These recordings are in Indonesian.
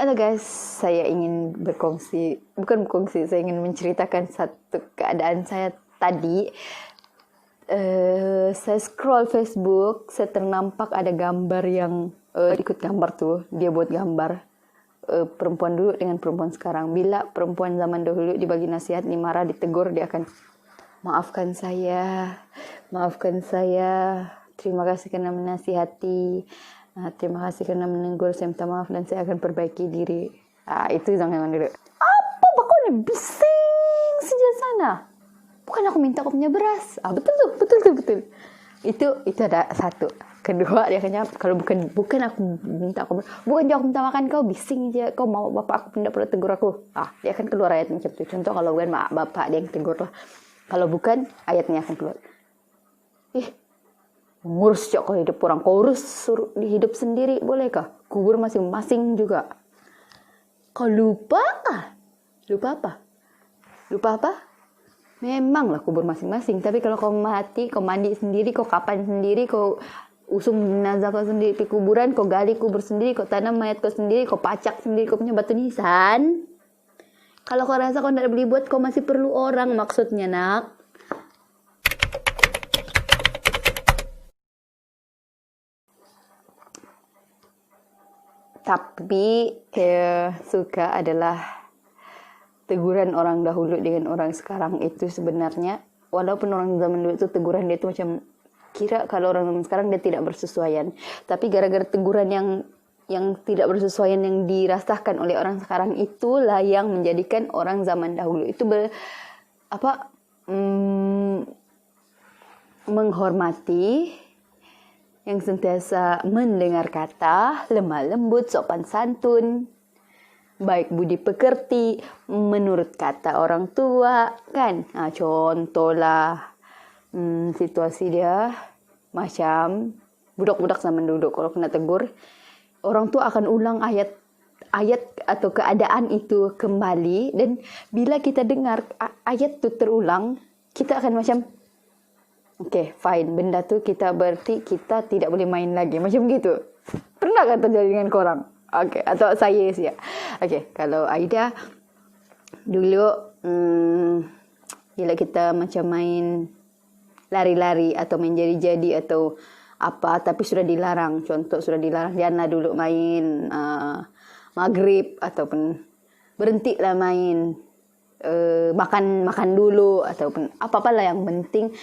Halo guys, saya ingin saya ingin menceritakan satu keadaan saya tadi. Saya scroll Facebook, saya ternampak ada gambar yang ikut gambar tuh, dia buat gambar perempuan dulu dengan perempuan sekarang. Bila perempuan zaman dahulu dibagi nasihat, dimarah, ditegur, dia akan maafkan saya, terima kasih karena menasihati. Terima kasih karena menegur, saya minta maaf dan saya akan perbaiki diri. Itu zaman dulu. Apa bakal bising sejak sana? Bukan aku minta kau punya beras. Betul. Itu ada satu. Kedua dia kata, kalau bukan aku minta kau, bukan dia aku minta makan kau, bising aja. Kau mau bapak aku tidak pernah tegur aku. Dia akan keluar ayat macam itu. Contoh kalau bukan bapak dia yang tegur lah. Kalau bukan ayatnya akan keluar. Ngurus cok kalau hidup orang, kau urus suruh dihidup sendiri bolehkah? Kubur masing-masing juga. Kau lupa apa? Memanglah kubur masing-masing. Tapi kalau kau mati, kau mandi sendiri, kau kapan sendiri, kau usung jenazah kau sendiri di kuburan, kau gali kubur sendiri, kau tanam mayat kau sendiri, kau pacak sendiri, kau punya batu nisan. Kalau kau rasa kau tidak boleh buat, kau masih perlu orang maksudnya nak. Tapi suka adalah teguran orang dahulu dengan orang sekarang itu sebenarnya, walaupun orang zaman dulu itu teguran dia itu macam kira kalau orang zaman sekarang dia tidak bersesuaian, tapi gara-gara teguran yang tidak bersesuaian yang dirasakan oleh orang sekarang itulah yang menjadikan orang zaman dahulu itu menghormati, yang sentiasa mendengar kata, lemah lembut, sopan santun, baik budi pekerti, menurut kata orang tua, kan? Contohlah situasi dia macam budak-budak zaman dulu kalau kena tegur, orang tua akan ulang ayat atau keadaan itu kembali, dan bila kita dengar ayat itu terulang, kita akan macam okay, fine. Benda tu berarti kita tidak boleh main lagi. Macam gitu. Pernah kan terjadi dengan korang? Okay. Atau saya sih ya. Okay. Kalau Aida, dulu, bila kita macam main lari-lari atau main jadi-jadi atau apa, tapi sudah dilarang. Contoh sudah dilarang. Diana dulu main maghrib ataupun berhentilah main. Makan dulu ataupun apa-apalah yang penting.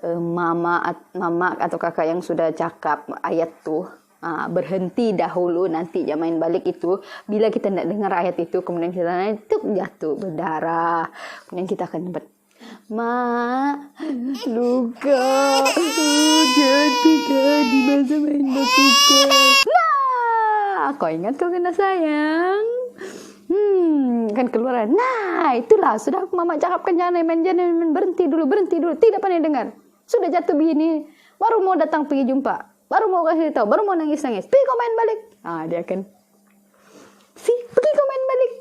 Mama atau kakak yang sudah cakap ayat tu berhenti dahulu, nanti jangan main balik itu. Bila kita tidak dengar ayat itu, kemudian kita jatuh berdarah, kemudian kita akan dapat luka jatuh di masa main batuka. Kau ingat kau kena sayang? Kan keluaran. Itulah sudah mama cakapkan jangan main berhenti dulu, tidak pandai dengar. Sudah jatuh begini, baru mau datang pergi jumpa, baru mau kasih tahu, baru mau nangis. Pergi kau main balik. Dia akan pergi kau main balik.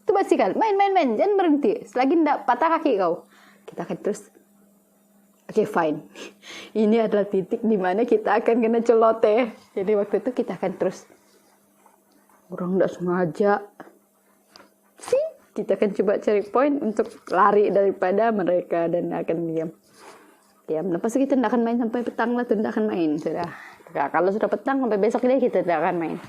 Tu basikal, main, jangan berhenti. Selagi tidak patah kaki kau, kita akan terus. Okay, fine. Ini adalah titik di mana kita akan kena celote. Jadi waktu itu kita akan terus. Orang tidak sengaja. Kita akan coba cari poin untuk lari daripada mereka dan akan diam. Lepas itu kita tidak akan main sampai petang lah, tidak akan main sudah. Kalau sudah petang sampai besok dia kita tidak akan main.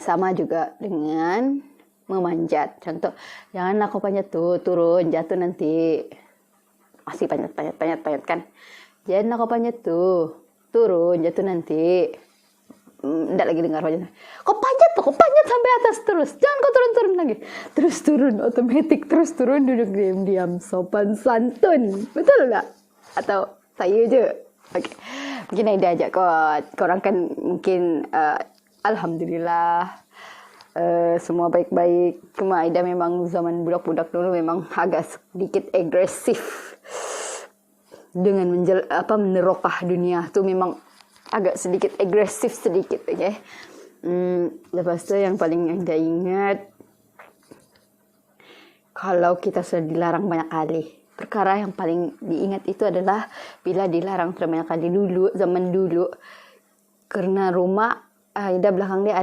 Sama juga dengan memanjat. Contoh, janganlah kau panjat tuh, turun, jatuh nanti. Masih panjat kan. Janganlah kau panjat tuh, turun, jatuh nanti. Tidak lagi dengar wajahnya. Kau panjat sampai atas terus. Jangan kau turun lagi. Terus turun, otomatis terus turun, duduk diam-diam, sopan santun. Betul tak? Atau saya je? Okay. Mungkin Aida ajak korang kan mungkin alhamdulillah semua baik-baik. Cuma Aida memang zaman budak-budak dulu memang agak sedikit agresif dengan menerokah dunia tu, memang agak sedikit agresif sedikit, okay? Lepas tu yang paling Anda ingat, kalau kita sudah dilarang banyak kali, perkara yang paling diingat itu adalah bila dilarang sudah banyak kali dulu, zaman dulu, karena rumah Aida belakang dia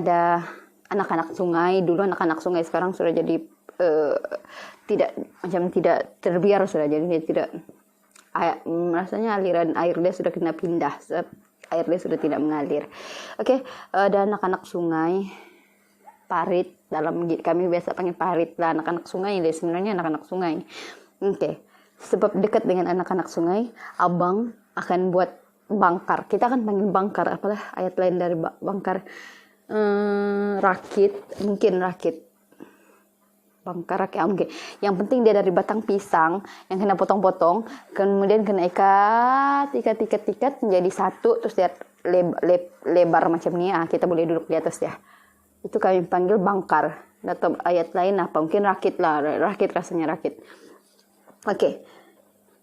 anak-anak sungai. Dulu anak-anak sungai, sekarang sudah jadi tidak terbiar, sudah jadi tidak rasanya aliran air dia sudah kena pindah, air dia sudah tidak mengalir. Oke, ada anak-anak sungai, parit, dalam kami biasa panggil parit lah, anak-anak sungai deh, sebenarnya anak-anak sungai. Oke, sebab dekat dengan anak-anak sungai, abang akan buat bangkar. Kita akan panggil bangkar, apalah ayat lain dari bangkar, rakit, mungkin rakit. Bangkar rakit, mungkin. Yang penting dia dari batang pisang yang kena potong-potong, kemudian kena ikat menjadi satu, terus dia lebar macam ni. Kita boleh duduk di atas ya. Itu kami panggil bangkar. Atau ayat lain apa? Mungkin rakit lah, rakit, rasanya rakit. Oke.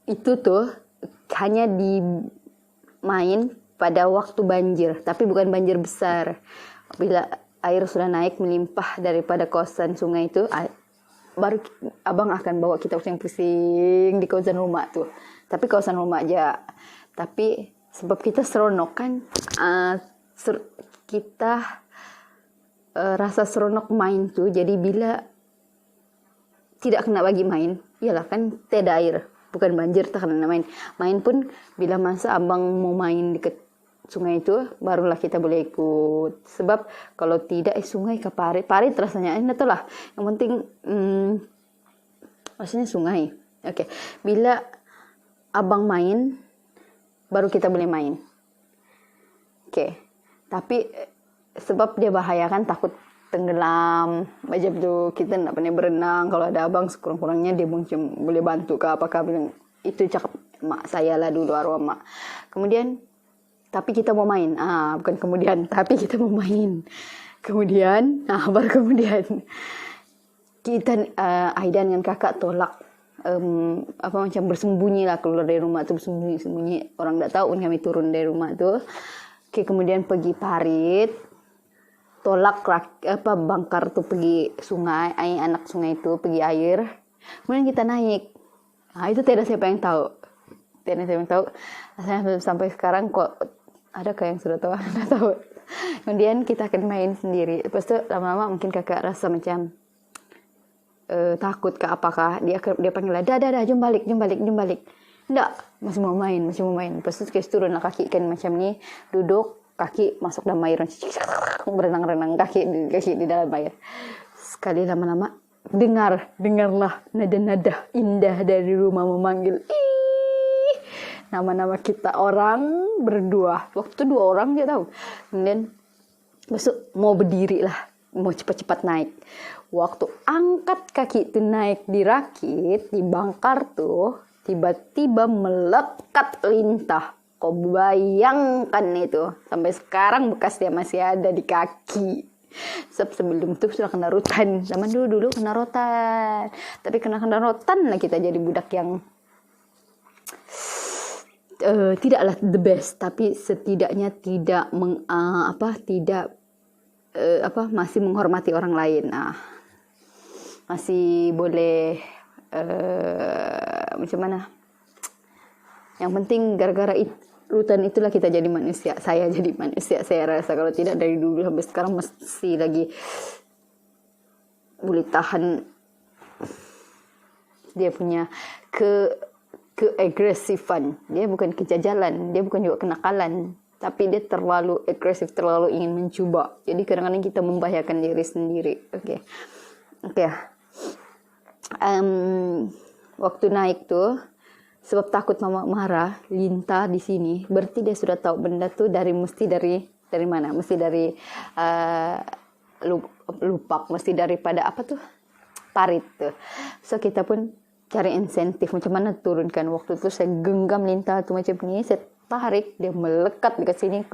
Itu tuh hanya dimain pada waktu banjir, tapi bukan banjir besar. Bila air sudah naik melimpah daripada kawasan sungai itu, baru abang akan bawa kita pusing-pusing di kawasan rumah tuh. Tapi kawasan rumah aja. Tapi sebab kita seronok kan, kita rasa seronok main tuh. Jadi bila tidak kena bagi main, iyalah kan tidak air, bukan banjir tak kena main. Main pun bila masa abang mau main dekat sungai itu, barulah kita boleh ikut. Sebab kalau tidak sungai ke parit rasanya enak tuh lah. Yang penting rasanya sungai. Oke. Bila abang main, baru kita boleh main. Oke. Tapi sebab dia bahaya kan, takut tenggelam. Macam tu kita nak pandai berenang. Kalau ada abang sekurang-kurangnya dia mungkin boleh bantu ke apakah, bilang itu cakap mak saya lah dulu, arwah mak. Kemudian tapi kita mau main. Bukan kemudian, tapi kita mau main. Kemudian, baru kemudian kita Aida dengan kakak tolak macam bersembunyi lah keluar dari rumah tu, bersembunyi. Orang tak tahu kami turun dari rumah tu. Oke, kemudian pergi parit, tolak bangkar tu pergi sungai, anak sungai itu pergi air. Kemudian kita naik. Itu tidak siapa yang tahu. Tidak siapa yang tahu. Saya sampai sekarang kok adakah yang sudah tahu? Anda tahu. Kemudian kita akan main sendiri. Lepas tu lama-lama mungkin kakak rasa macam takut ke apakah, dia panggil lah, dah, jom balik. Tak, masih mau main. Lepas tu kita turun lah kaki kan macam ni, duduk, kaki masuk dalam air, berenang-renang kaki di dalam air. Sekali lama-lama dengarlah nada-nada indah dari rumah memanggil. Nama-nama kita orang berdua. Waktu 2 orang dia tahu. Kemudian besok mau berdiri lah, mau cepat-cepat naik. Waktu angkat kaki itu naik di rakit, di bangkar tuh, tiba-tiba melekat lintah. Kau bayangkan itu. Sampai sekarang bekas dia masih ada di kaki. Sebelum itu sudah kena rotan. Zaman dulu kena rotan. Tapi kena rotan lah kita jadi budak yang tidaklah the best, tapi setidaknya tidak masih menghormati orang lain. Masih boleh macam mana? Yang penting gara-gara rutan itulah kita jadi manusia. Saya jadi manusia, saya rasa. Kalau tidak dari dulu sampai sekarang masih lagi boleh tahan dia punya keagresifan. Dia bukan kejajalan, dia bukan juga kenakalan, tapi dia terlalu agresif, terlalu ingin mencuba. Jadi kadang-kadang kita membahayakan diri sendiri. Oke. Waktu naik tuh, sebab takut mama marah, lintah di sini, berarti dia sudah tahu benda tuh dari mana? Mesti dari lupak, mesti daripada apa tuh? Parit tuh. So kita pun cari insentif macam mana turunkan. Waktu itu saya genggam lintah tu macam ni, saya tarik, dia melekat dekat sini.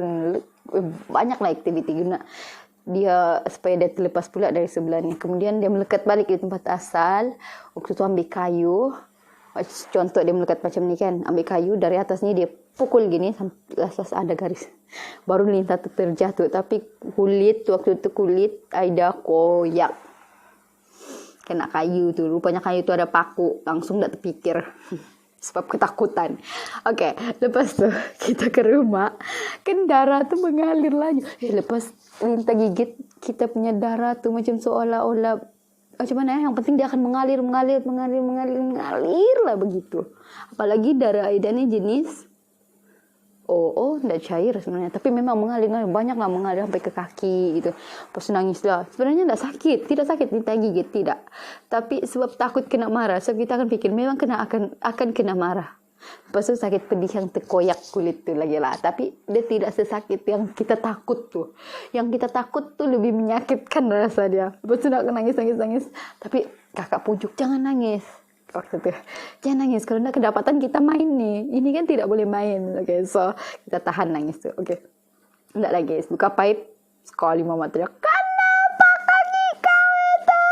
Banyaklah aktiviti guna dia supaya dia terlepas pula dari sebelah ni. Kemudian dia melekat balik di tempat asal. Waktu tu ambil kayu, contoh dia melekat macam ni kan, ambil kayu dari atas ni dia pukul gini sampai atas ada garis, baru lintah tu terjatuh. Tapi waktu itu kulit Aida koyak, kena kayu tu. Rupanya kayu tu ada paku, langsung tak terpikir. sebab ketakutan. Oke, lepas tuh kita ke rumah, kan darah tuh mengalir lagi. Lepas Linta gigit, kita punya darah tuh macam seolah-olah macam mana ya? Yang penting dia akan mengalir lah begitu. Apalagi darah Aida ini jenis enggak cair sebenarnya, tapi memang mengalir banyak lah, mengalir sampai ke kaki gitu. Pas nangis lah, sebenarnya tidak sakit Linta gigit, tidak. Tapi sebab takut kena marah, sebab kita akan pikir memang akan kena marah. Lepas itu sakit pedih yang terkoyak kulit tuh lagi lah. Tapi dia tidak sesakit yang kita takut tuh. Yang kita takut tuh lebih menyakitkan rasa dia. Lepas itu nak nangis. Tapi kakak pujuk, jangan nangis. Waktu itu, jangan nangis. Kalau nak kedapatan kita main nih. Ini kan tidak boleh main. Oke, so kita tahan nangis tuh. Oke. Enggak lagi. Buka pipe. Sekali mama teriak, kenapa kaki kau itu?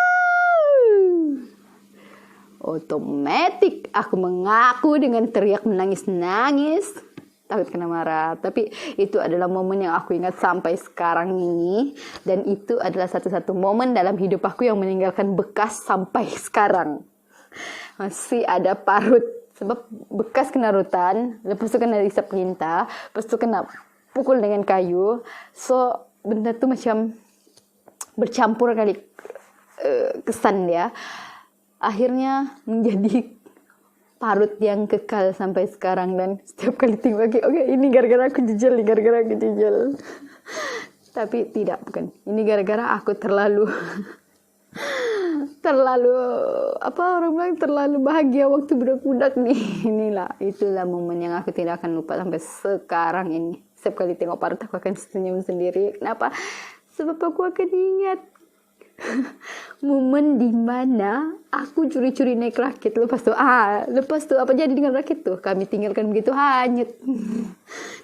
Otomatis aku mengaku dengan teriak menangis. Takut kena marah. Tapi itu adalah momen yang aku ingat sampai sekarang ini. Dan itu adalah satu-satu momen dalam hidup aku yang meninggalkan bekas sampai sekarang. Masih ada parut. Sebab bekas kena rutan. Lepas tu kena isap Linta. Lepas tu kena pukul dengan kayu. So benda tu macam bercampur kali kesan dia. Akhirnya menjadi parut yang kekal sampai sekarang. Dan setiap kali tengok okay, ini gara-gara aku jejel. Tapi tidak, bukan. Ini gara-gara aku terlalu terlalu bahagia waktu budak-budak nih. Itulah momen yang aku tidak akan lupa sampai sekarang ini. Setiap kali tengok parut aku akan senyum sendiri. Kenapa? Sebab aku akan ingat momen di mana aku curi-curi naik rakit. Lepas tu apa jadi dengan rakit tuh? Kami tinggalkan begitu hanyut.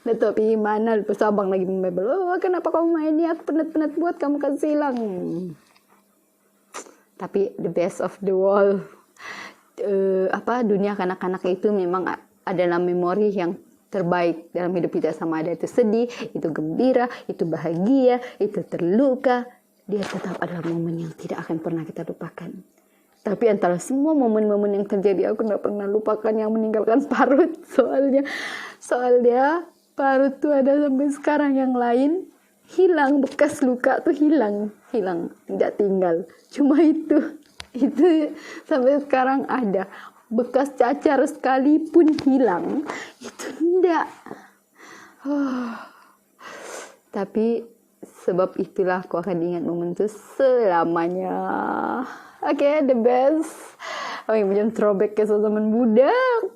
Nah, tapi mana? Lepas tu abang lagi membebel. Kenapa kamu main ni? Aku penat-penat buat kamu kasih hilang. Tapi the best of the world, dunia kanak-kanak itu memang adalah memori yang terbaik dalam hidup kita. Sama ada itu sedih, itu gembira, itu bahagia, itu terluka, dia tetap adalah momen yang tidak akan pernah kita lupakan. Tapi antara semua momen-momen yang terjadi, aku tidak pernah lupakan yang meninggalkan parut. Soalnya parut tuh ada sampai sekarang. Yang lain hilang, bekas luka tuh hilang, tidak tinggal. Cuma itu sampai sekarang ada. Bekas cacar sekalipun hilang, itu tidak. Tapi sebab itulah aku akan ingat momen itu selamanya. Oke, the best. Macam throwback ke zaman budak.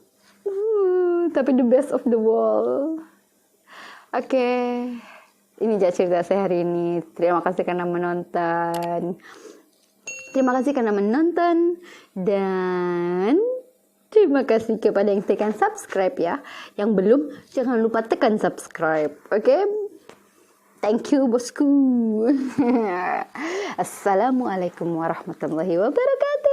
Tapi the best of the world. Oke. Ini aja cerita saya hari ini. Terima kasih karena menonton. Dan terima kasih kepada yang tekan subscribe ya. Yang belum, jangan lupa tekan subscribe. Oke? Thank you bosku. Assalamualaikum warahmatullahi wabarakatuh.